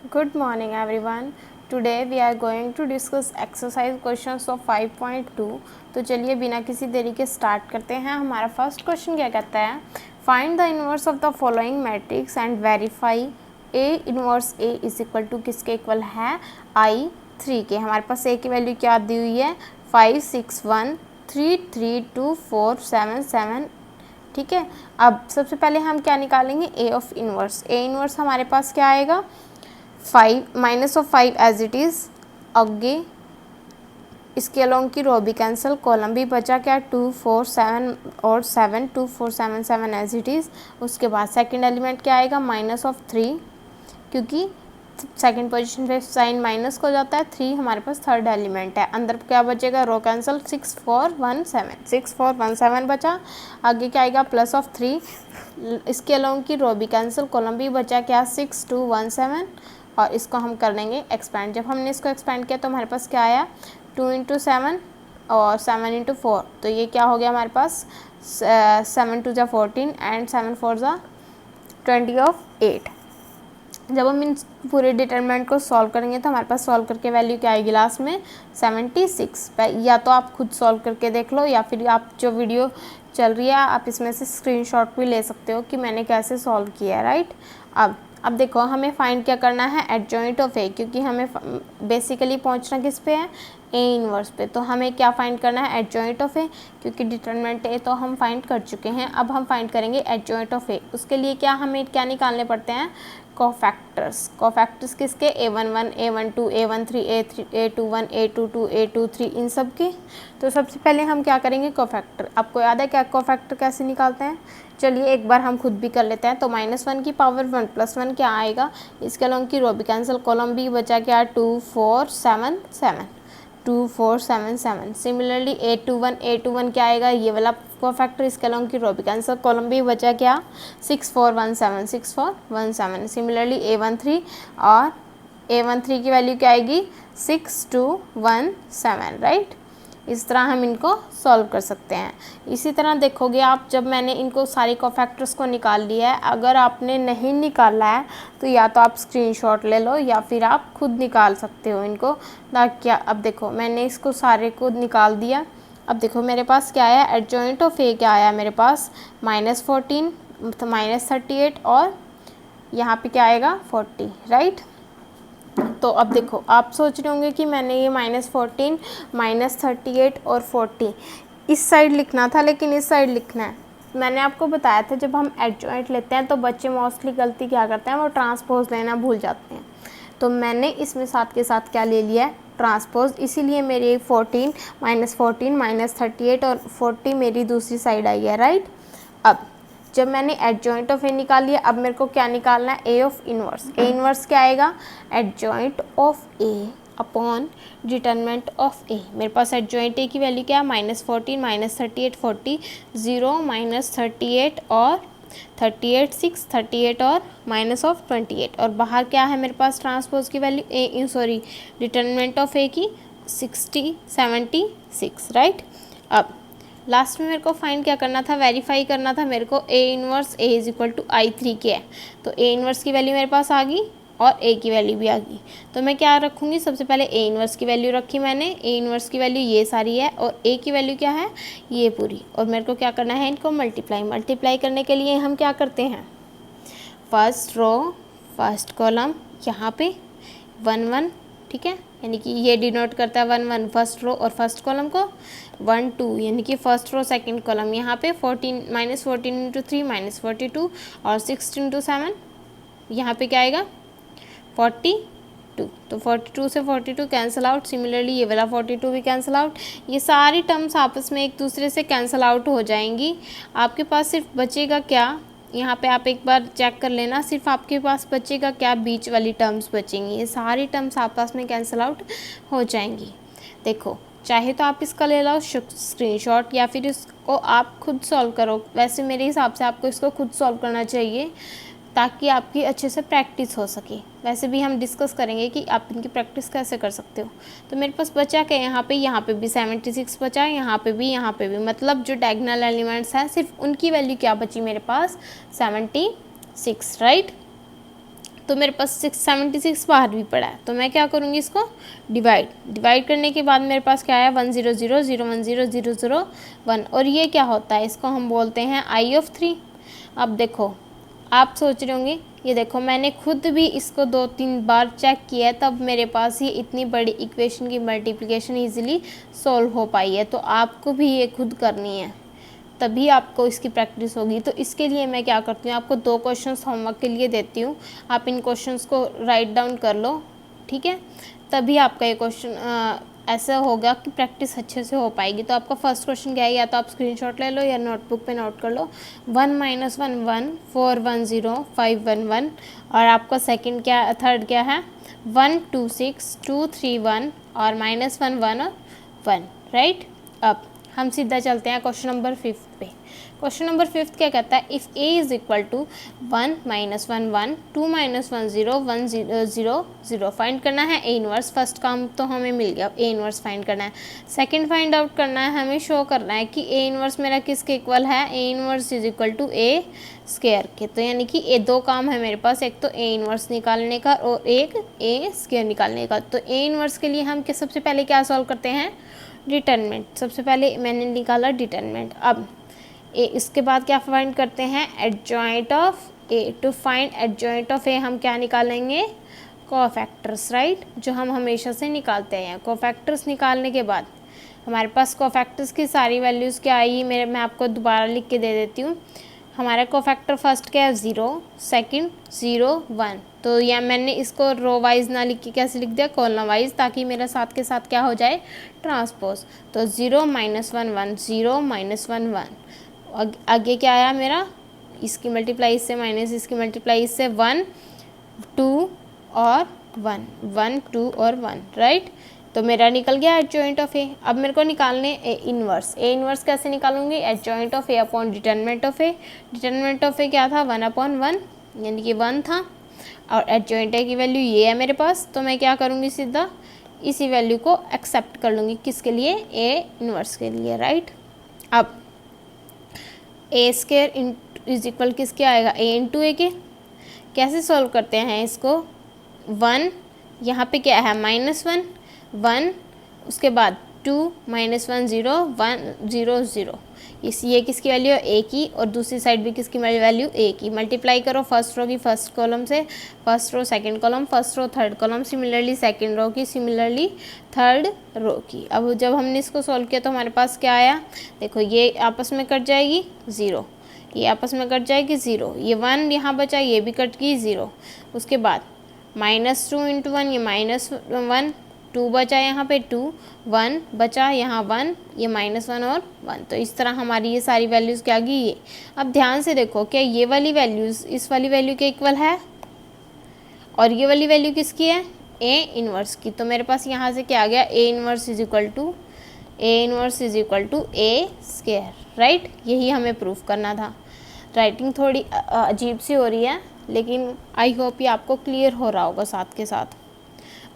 Good morning everyone. Today we are going to discuss exercise questions of 5.2. तो चलिए बिना किसी देरी के स्टार्ट करते हैं। हमारा फर्स्ट क्वेश्चन क्या कहता है, find the inverse of the following matrix and verify A inverse A is equal to किसके इक्वल है, आई 3 के। हमारे पास ए की वैल्यू क्या दी हुई है, 5 6 1 3 3 2 4 7 7। ठीक है, अब सबसे पहले हम क्या निकालेंगे, A of inverse. A inverse हमारे पास क्या आएगा, 5 minus of 5 as it is. आगे इसके अलोंग की रो भी कैंसिल, कॉलम भी बचा क्या, 2 4 7 और 7 2 4 7 7 एज इट इज़। उसके बाद सेकंड एलिमेंट क्या आएगा, माइनस ऑफ 3, क्योंकि सेकंड पोजीशन पे साइन माइनस हो जाता है। 3 हमारे पास थर्ड एलिमेंट है। अंदर क्या बचेगा, रो कैंसिल, 6 4 1 7 6 4 1 7 बचा। आगे क्या आएगा, प्लस ऑफ 3, इसके अलोंग की रो भी कैंसिल, कॉलम भी बचा क्या, 6 2 1 7। और इसको हम कर देंगे एक्सपेंड। जब हमने इसको एक्सपेंड किया तो हमारे पास क्या आया, 2 इंटू 7 और 7 इंटू 4। तो ये क्या हो गया हमारे पास, 7 2 = 14 एंड 7 4 = 20 ऑफ 8। जब हम इन पूरे डिटरमिनेंट को सॉल्व करेंगे तो हमारे पास सॉल्व करके वैल्यू क्या आएगी लास्ट में, 76। या तो आप खुद सॉल्व करके देख लो या फिर आप जो वीडियो चल रही है आप इसमें से स्क्रीनशॉट भी ले सकते हो कि मैंने कैसे सॉल्व किया है, राइट। अब देखो हमें फाइंड क्या करना है, एडजॉइंट ऑफ ए, क्योंकि हमें बेसिकली पहुंचना किस पे है, ए इनवर्स पे। तो हमें क्या फाइंड करना है, एडजॉइंट ऑफ ए, क्योंकि डिटरमिनेंट ए तो हम फाइंड कर चुके हैं। अब हम फाइंड करेंगे एडजॉइंट ऑफ ए। उसके लिए क्या हमें क्या निकालने पड़ते हैं, कोफैक्टर्स किसके, a11 a12 a13 a21 a22 a23 इन सब के। तो सबसे पहले हम क्या करेंगे, कोफैक्टर। आपको याद है क्या कोफैक्टर कैसे निकालते हैं, चलिए एक बार हम खुद भी कर लेते हैं। तो -1 की पावर 1 + 1 क्या आएगा, इसके अलोंग की रो भी कैंसिल, कॉलम भी बचा क्या, 2 4 7 7 2 4 7 7। सिमिलरली a21 क्या आएगा, ये वाला कोफैक्टर, इसके अलोंग की रो भी कैंसिल, कॉलम भी बचा क्या, 6 4 1 7 6 4 1 7। सिमिलरली a13 और a13 की वैल्यू क्या आएगी, 6 2 1 7, राइट। इस तरह हम इनको सॉल्व कर सकते हैं। इसी तरह देखोगे आप, जब मैंने इनको सारी कोफैक्टर्स को निकाल लिया है, अगर आपने नहीं निकाला है तो या तो आप स्क्रीनशॉट ले लो या फिर आप खुद निकाल सकते हो इनको, ताकि अब देखो मैंने इसको सारे को निकाल दिया। अब देखो मेरे पास क्या आया, एडजॉइंट ऑफ ए क्या आया मेरे पास, -14 -38 और यहाँ पे क्या आएगा 40, राइट। तो अब देखो आप सोच रहे होंगे कि मैंने ये -14 -38 और 40 इस साइड लिखना था, लेकिन इस साइड लिखना है। मैंने आपको बताया था जब हम एडजॉइंट लेते हैं तो बच्चे मोस्टली गलती क्या करते हैं, वो ट्रांसपोज लेना भूल जाते हैं। तो मैंने इसमें साथ के साथ क्या ले लिया है, ट्रांसपोज। इसीलिए मेरी 14 -38 और 40 मेरी दूसरी साइड आई है, राइट। अब जब मैंने एडजॉइंट ऑफ ए निकाल लिया, अब मेरे को क्या निकालना है, A of inverse. A inverse क्या आएगा, adjoint of A upon determinant of A. मेरे पास एडजॉइंट ए की वैल्यू क्या है, -14 -38 40 0 -38 और 38 6 38 और -28। और बाहर क्या है मेरे पास, ट्रांसपोज की वैल्यू डिटरमिनेंट ऑफ ए की 60 76, राइट। अब लास्ट में मेरे को फाइंड क्या करना था, वेरीफाई करना था मेरे को, A inverse A is equal to I3 के है। तो ए इनवर्स की वैल्यू मेरे पास आ गई और ए की वैल्यू भी आ गई। तो मैं क्या रखूँगी, सबसे पहले ए इनवर्स की वैल्यू रखी मैंने। ए इनवर्स की वैल्यू ये सारी है और ए की वैल्यू क्या है, ये पूरी। और मेरे को क्या करना है, इनको मल्टीप्लाई करने के लिए हम क्या करते हैं, फर्स्ट रो फर्स्ट कॉलम यहाँ पे 1 1, ठीक है, यानी कि ये डिनोट करता है 1 1 फर्स्ट रो और फर्स्ट कॉलम को, 1 2 यानी कि फर्स्ट रो सेकंड कॉलम। यहाँ पे 14 -14 इंटू 3 -42 और 6 इंटू 7, यहाँ पे क्या आएगा 42। तो 42 से 42 कैंसिल आउट। सिमिलरली ये वाला 42 भी कैंसिल आउट। ये सारी टर्म्स आपस में एक दूसरे से कैंसिल आउट हो जाएंगी। आपके पास सिर्फ बचेगा क्या, यहाँ पे आप एक बार चेक कर लेना, सिर्फ आपके पास बचेगा क्या, बीच वाली टर्म्स बचेंगी। ये सारी टर्म्स आपस में कैंसिल आउट हो जाएंगी। देखो चाहे तो आप इसका ले लो स्क्रीनशॉट या फिर इसको आप खुद सॉल्व करो। वैसे मेरे हिसाब से आपको इसको खुद सॉल्व करना चाहिए ताकि आपकी अच्छे से प्रैक्टिस हो सके। वैसे भी हम डिस्कस करेंगे कि आप इनकी प्रैक्टिस कैसे कर सकते हो। तो मेरे पास बचा क्या, यहाँ पे भी 76 बचा, यहाँ पे भी, मतलब जो डायगोनल एलिमेंट्स हैं सिर्फ उनकी वैल्यू क्या बची मेरे पास, 76, राइट। तो मेरे पास 676 बाहर भी पड़ा है, तो मैं क्या करूँगी इसको डिवाइड करने के बाद मेरे पास क्या है 100 0 1 0 0 0 1, और ये क्या होता है, इसको हम बोलते हैं आई ऑफ 3। अब देखो आप सोच रहे होंगे, ये देखो मैंने खुद भी इसको 2-3 बार चेक किया है, तब मेरे पास ये इतनी बड़ी इक्वेशन की मल्टीप्लिकेशन ईजिली सॉल्व हो पाई है। तो आपको भी ये खुद करनी है, तभी आपको इसकी प्रैक्टिस होगी। तो इसके लिए मैं क्या करती हूँ, आपको 2 क्वेश्चंस होमवर्क के लिए देती हूँ, आप इन क्वेश्चंस को राइट डाउन कर लो, ठीक है, तभी आपका ये क्वेश्चन ऐसा होगा कि प्रैक्टिस अच्छे से हो पाएगी। तो आपका फर्स्ट क्वेश्चन क्या है, या तो आप स्क्रीनशॉट ले लो या नोटबुक पे नोट कर लो, 1 - 1 1 4 1 0 5 1 1, और आपका थर्ड क्या है 1 2 6 2 3 1 और -1 1 और 1, राइट। अब हम सीधा चलते हैं क्वेश्चन नंबर 5 पे। क्वेश्चन नंबर 5 क्या कहता है, if a is equal to 1 - 1 1 2 - 1 0 1 0 0 find करना है a इनवर्स। फर्स्ट काम तो हमें मिल गया, a इनवर्स फाइंड करना है। सेकंड फाइंड आउट करना है, हमें शो करना है कि a इनवर्स मेरा किसके इक्वल है, a inverse is equal to a square के। तो यानी कि ये 2 काम है मेरे पास, एक तो a इनवर्स निकालने का और एक a स्क्वायर निकालने का। तो a इनवर्स के लिए हम सबसे पहले क्या सॉल्व करते हैं, डिटरमिनेंट। सबसे पहले मैंने निकाला डिटरमिनेंट। अब इसके बाद क्या फाइंड करते हैं, adjoint of A. To find adjoint of A हम क्या निकालेंगे, कोफैक्टर्स, राइट, जो हम हमेशा से निकालते हैं। कोफैक्टर्स निकालने के बाद हमारे पास कोफैक्टर्स की सारी वैल्यूज़ क्या आई, मैं आपको दोबारा लिख के दे देती हूँ। हमारा कोफैक्टर फर्स्ट क्या है 0, सेकंड 0 1। तो या मैंने इसको रो वाइज ना लिख के कैसे लिख दिया, कॉलम वाइज, ताकि मेरा साथ के साथ क्या हो जाए, ट्रांसपोज। तो 0 - 1 1 0 - 1 1। आगे क्या आया मेरा, इसकी मल्टीप्लाई इससे माइनस इसकी मल्टीप्लाई इससे 1 2 और 1 1 2 और 1, राइट। तो मेरा निकल गया एडजॉइंट ऑफ ए। अब मेरे को निकालने ए इनवर्स। ए इनवर्स कैसे निकालूंगी, adjoint of A upon determinant of A. Determinant of A क्या था 1/1, यानी कि 1 था, और एडजॉइंट ए की वैल्यू ये है मेरे पास। तो मैं क्या करूँगी, सीधा इसी वैल्यू को एक्सेप्ट कर लूँगी, किसके लिए, ए इनवर्स के लिए, राइट। अब ए स्क्वायर इज इक्वल किसके आएगा, ए इंटू ए के। कैसे सॉल्व करते हैं इसको, 1 यहाँ पे क्या है -1 1, उसके बाद 2 - 1 0 1 0 0। ये किसकी वैल्यू है, ए की, और दूसरी साइड भी किसकी वैल्यू, ए की। मल्टीप्लाई करो फर्स्ट रो की फर्स्ट कॉलम से, first row second column, first row third column, similarly second row की, सिमिलरली थर्ड रो की। अब जब हमने इसको सॉल्व किया तो हमारे पास क्या आया, देखो ये आपस में कट जाएगी 0, ये आपस में कट जाएगी 0, ये 1 यहाँ बचा, ये भी कट गई 0। उसके बाद -2 × 1, ये -1, 2 बचा यहाँ पे 2, 1 बचा यहाँ 1, ये -1 और 1। तो इस तरह हमारी ये सारी वैल्यूज़ क्या गई ये। अब ध्यान से देखो, क्या ये वाली वैल्यूज़ इस वाली वैल्यू के इक्वल है, और ये वाली वैल्यू किसकी है, ए इनवर्स की। तो मेरे पास यहाँ से क्या आ गया, A inverse is equal to A square, right. यही हमें प्रूफ करना था। राइटिंग थोड़ी अजीब सी हो रही है, लेकिन आई होप ये आपको क्लियर हो रहा होगा साथ के साथ।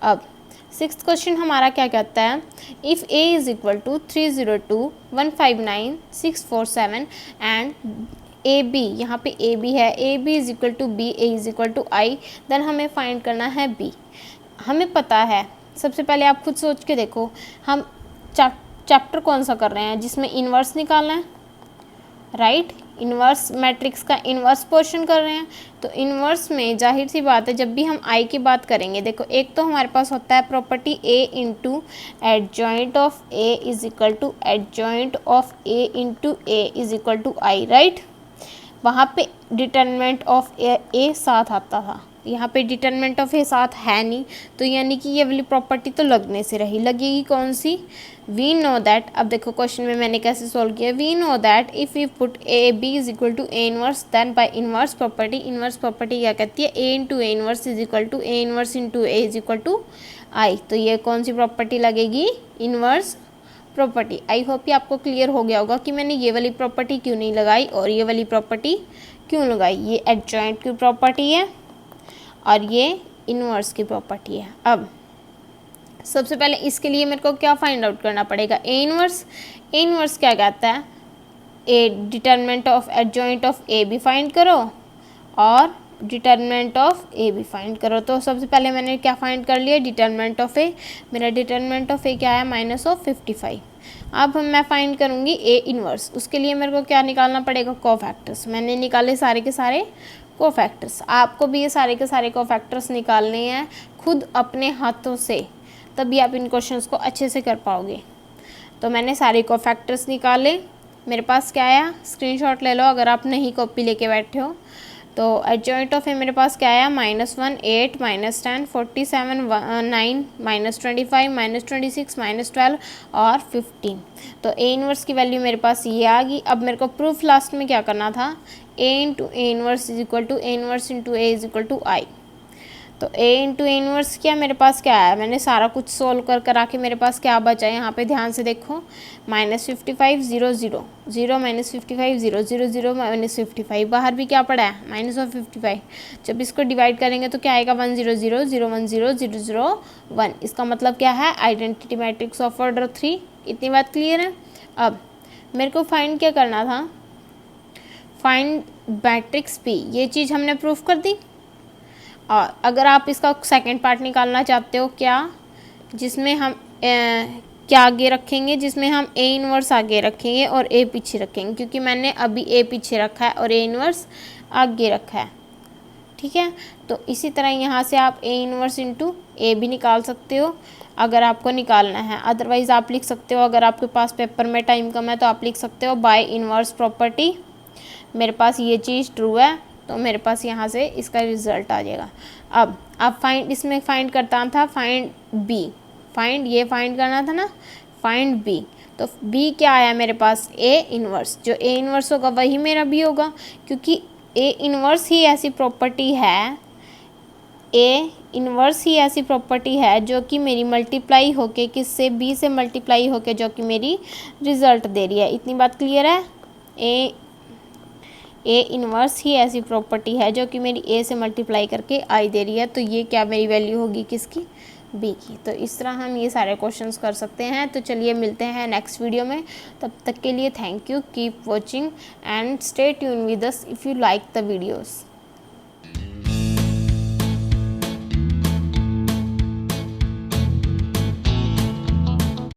अब 6th क्वेश्चन हमारा क्या कहता है, if A is equal to 302 159 647 and A B, यहाँ पे ए बी है, A B is equal to B, A is equal to I, then हमें फाइंड करना है बी। हमें पता है, सबसे पहले आप खुद सोच के देखो, हम चैप्टर कौन सा कर रहे हैं जिसमें इन्वर्स निकालना है, राइट। इन्वर्स मैट्रिक्स का इन्वर्स पोर्शन कर रहे हैं। तो इन्वर्स में जाहिर सी बात है, जब भी हम आई की बात करेंगे, देखो एक तो हमारे पास होता है property A into adjoint of A is equal to adjoint of A into A is equal to I, right. वहाँ पे डिटरमिनेंट ऑफ ए साथ आता था, यहाँ पे डिटरमिनेंट ऑफ ए साथ है नहीं, तो यानी कि ये वाली प्रॉपर्टी तो लगने से रही। लगेगी कौन सी, वी नो दैट। अब देखो क्वेश्चन में मैंने कैसे सॉल्व किया, we know that if you put A B is equal to A inverse, then by inverse property क्या कहती है, A into A inverse is equal to A inverse into A is equal to I. तो ये कौन सी property लगेगी, inverse property. I hope ये आपको क्लियर हो गया होगा कि मैंने ये वाली प्रॉपर्टी क्यों नहीं लगाई और ये वाली प्रॉपर्टी क्यों लगाई। ये एडजॉइंट की प्रॉपर्टी है और ये इनवर्स की प्रॉपर्टी है। अब सबसे पहले इसके लिए मेरे को क्या फाइंड आउट करना पड़ेगा, ए इनवर्स। ए इनवर्स क्या कहता है, ए डिटरमिनेंट ऑफ एडजॉइंट ऑफ ए भी फाइंड करो और डिटर्मिनेंट ऑफ ए भी फाइंड करो। तो सबसे पहले मैंने क्या फाइंड कर लिया, डिटर्मिनेंट ऑफ ए। मेरा डिटर्मिनेंट ऑफ ए क्या है, -55। अब मैं फाइंड करूँगी ए इनवर्स। उसके लिए मेरे को क्या निकालना पड़ेगा, कोफैक्टर्स। मैंने निकाले सारे के सारे कोफैक्टर्स। आपको भी ये सारे के सारे कोफैक्टर्स निकालने हैं खुद अपने हाथों से, तभी आप इन क्वेश्चंस को अच्छे से कर पाओगे। तो मैंने सारे कोफैक्टर्स निकाले। मेरे पास क्या आया, स्क्रीनशॉट ले लो अगर आप नहीं कॉपी लेके बैठे हो। तो एडजॉइंट ऑफ ए मेरे पास क्या आया, -1 8 -10 47 9 -25 -26 -12 और 15। तो ए इनवर्स की वैल्यू मेरे पास ये आ गई। अब मेरे को प्रूफ लास्ट में क्या करना था, A into A inverse is equal to A inverse into A is equal to I. तो ए इंटू ए इनवर्स क्या मेरे पास क्या आया, मैंने सारा कुछ सोल्व कर करा के मेरे पास क्या बचा है, यहाँ पे ध्यान से देखो, -55 0 0 0 -55 0 0 0 -55, बाहर भी क्या पड़ा है, -55। जब इसको डिवाइड करेंगे तो क्या आएगा, 1 0 0 0 1 0 0 0 1। इसका मतलब क्या है, आइडेंटिटी मैट्रिक्स ऑफ ऑर्डर 3। इतनी बात क्लियर है। अब मेरे को फाइंड क्या करना था, फाइंड मैट्रिक्स पी। ये चीज़ हमने प्रूफ कर दी। और अगर आप इसका सेकंड पार्ट निकालना चाहते हो, क्या, जिसमें हम क्या आगे रखेंगे, जिसमें हम ए इनवर्स आगे रखेंगे और ए पीछे रखेंगे, क्योंकि मैंने अभी ए पीछे रखा है और ए इनवर्स आगे रखा है। ठीक है, तो इसी तरह यहाँ से आप ए इनवर्स इंटू ए भी निकाल सकते हो अगर आपको निकालना है। अदरवाइज़ आप लिख सकते हो, अगर आपके पास पेपर में टाइम कम है तो आप लिख सकते हो बाय इनवर्स प्रॉपर्टी। मेरे पास ये चीज़ ट्रू है तो मेरे पास यहाँ से इसका रिजल्ट आ जाएगा। अब आप इसमें फाइंड करता था, फाइंड बी, ये फाइंड करना था ना, फाइंड बी। तो बी क्या आया मेरे पास, ए इनवर्स। जो ए इनवर्स होगा वही मेरा बी होगा, क्योंकि ए इनवर्स ही ऐसी प्रॉपर्टी है, ए इनवर्स ही ऐसी प्रॉपर्टी है जो कि मेरी मल्टीप्लाई होके किससे, बी से मल्टीप्लाई होके जो कि मेरी रिजल्ट दे रही है। इतनी बात क्लियर है। ए इनवर्स ही ऐसी प्रॉपर्टी है जो कि मेरी ए से मल्टीप्लाई करके आई दे रही है। तो ये क्या मेरी वैल्यू होगी, किसकी, बी की। तो इस तरह हम ये सारे क्वेश्चंस कर सकते हैं। तो चलिए मिलते हैं नेक्स्ट वीडियो में, तब तक के लिए thank you, keep watching and stay tune with us if you like the videos.